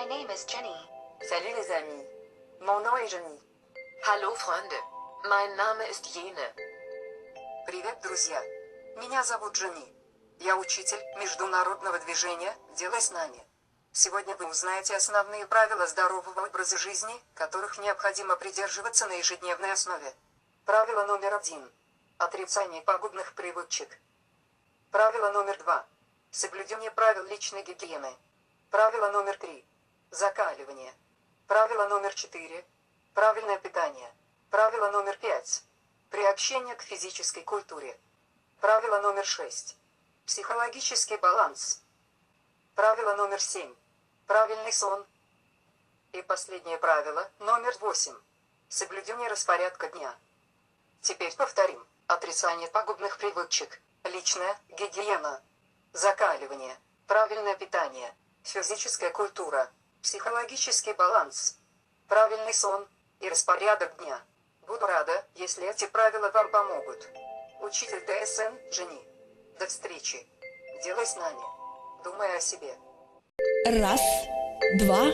name is Jenny. Salut les amis. Mon nom est Jenny. Hallo Freunde. Mein Name ist Jene. Привет, друзья. Меня зовут Jenny. Я учитель международного движения «Делай с нами». Сегодня вы узнаете основные правила здорового образа жизни, которых необходимо придерживаться на ежедневной основе. Правило номер 1. Отрицание пагубных привычек. Правило номер 2. Соблюдение правил личной гигиены. Правило номер 3. Закаливание. Правило номер 4. Правильное питание. Правило номер 5. Приобщение к физической культуре. Правило номер 6. Психологический баланс. Правило номер 7. Правильный сон. И последнее правило, номер 8. Соблюдение распорядка дня. Теперь повторим. Отрицание пагубных привычек. Личная гигиена. Закаливание. Правильное питание. Физическая культура. Психологический баланс. Правильный сон. И распорядок дня. Буду рада, если эти правила вам помогут. Учитель ДСН Jenny. До встречи. Делай с нами. Думай о себе. 1, 2,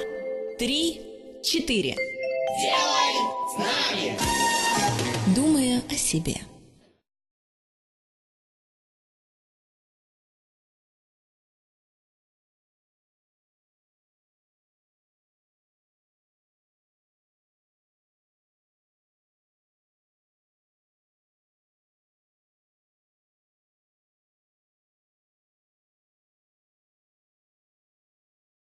3, 4. Делай с нами! Думая о себе.